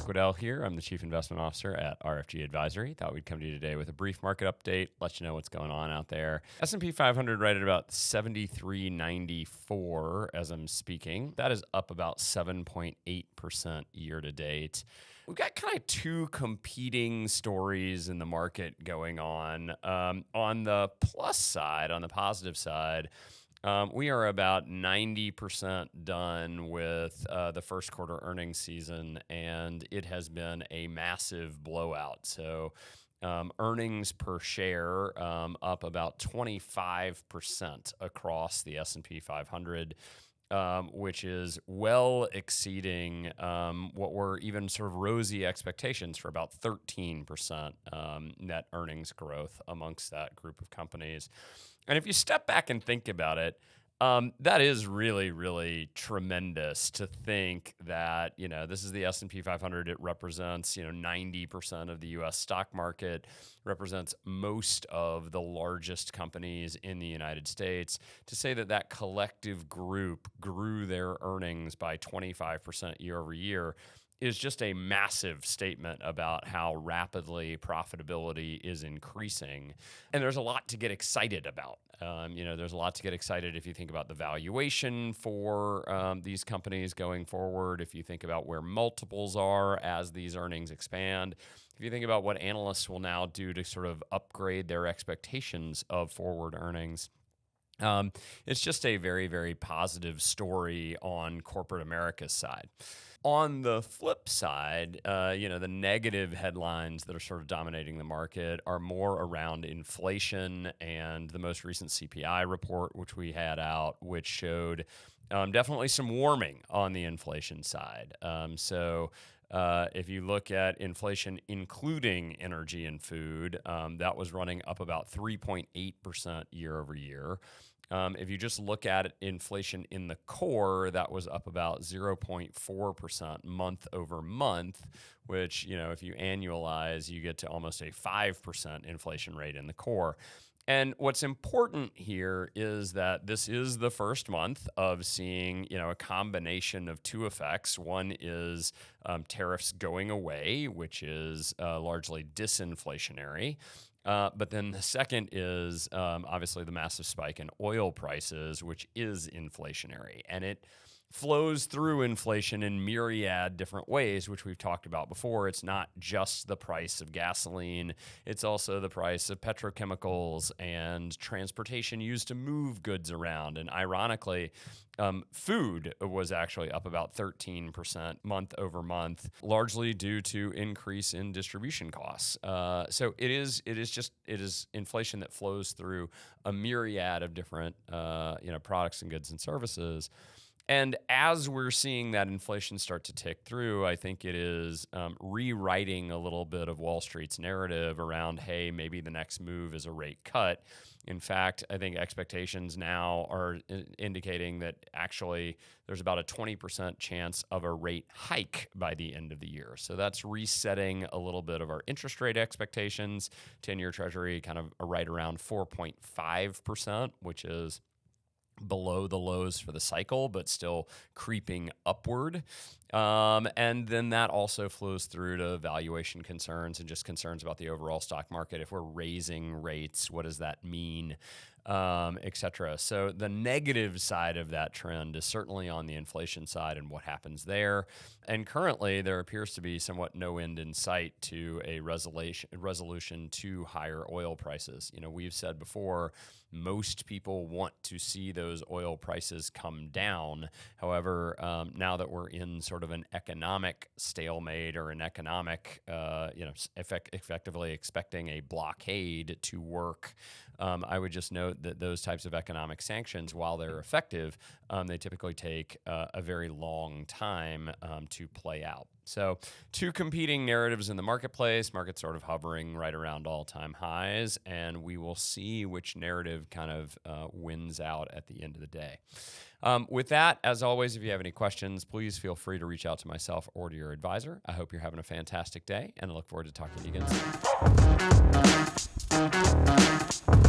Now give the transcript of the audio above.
Wedell here. I'm the Chief Investment Officer at RFG Advisory. Thought we'd come to you today with a brief market update, let you know what's going on out there. S&P 500 right at about 73.94 as I'm speaking. That is up about 7.8% year to date. We've got kind of two competing stories in the market going on. On the plus side, on the positive side, we are about 90% done with the first quarter earnings season, and it has been a massive blowout. So earnings per share up about 25% across the S&P 500. Which is well exceeding what were even sort of rosy expectations for about 13% net earnings growth amongst that group of companies. And if you step back and think about it, that is really, really tremendous to think that, this is the S&P 500. It represents, 90% of the U.S. stock market, represents most of the largest companies in the United States. To say that that collective group grew their earnings by 25% year over year is just a massive statement about how rapidly profitability is increasing. And there's a lot to get excited about. There's a lot to get excited if you think about the valuation for these companies going forward, if you think about where multiples are as these earnings expand, if you think about what analysts will now do to sort of upgrade their expectations of forward earnings. It's just a very, very positive story on corporate America's side. On the flip side, the negative headlines that are sort of dominating the market are more around inflation and the most recent CPI report, which we had out, which showed definitely some warming on the inflation side. If you look at inflation, including energy and food, that was running up about 3.8% year over year. If you just look at inflation in the core, that was up about 0.4% month over month, which, if you annualize, you get to almost a 5% inflation rate in the core. And what's important here is that this is the first month of seeing, a combination of two effects. One is tariffs going away, which is largely disinflationary. But then the second is obviously the massive spike in oil prices, which is inflationary. And it flows through inflation in myriad different ways, which we've talked about before. It's not just the price of gasoline. It's also the price of petrochemicals and transportation used to move goods around. And ironically, food was actually up about 13% month over month, largely due to increase in distribution costs. So it is inflation that flows through a myriad of different products and goods and services. And as we're seeing that inflation start to tick through, I think it is rewriting a little bit of Wall Street's narrative around, hey, maybe the next move is a rate cut. In fact, I think expectations now are indicating that actually there's about a 20% chance of a rate hike by the end of the year. So that's resetting a little bit of our interest rate expectations. 10-year Treasury kind of right around 4.5%, which is below the lows for the cycle, but still creeping upward. And then that also flows through to valuation concerns and just concerns about the overall stock market. If we're raising rates, what does that mean, et cetera? So the negative side of that trend is certainly on the inflation side and what happens there. And currently, there appears to be somewhat no end in sight to a resolution to higher oil prices. We've said before, most people want to see those oil prices come down. However, now that we're in sort of an economic stalemate or an economic, effectively expecting a blockade to work, I would just note that those types of economic sanctions, while they're effective, they typically take a very long time to play out. So two competing narratives in the marketplace, market sort of hovering right around all-time highs, and we will see which narrative kind of wins out at the end of the day. With that, as always, if you have any questions, please feel free to reach out to myself or to your advisor. I hope you're having a fantastic day, and I look forward to talking to you again soon.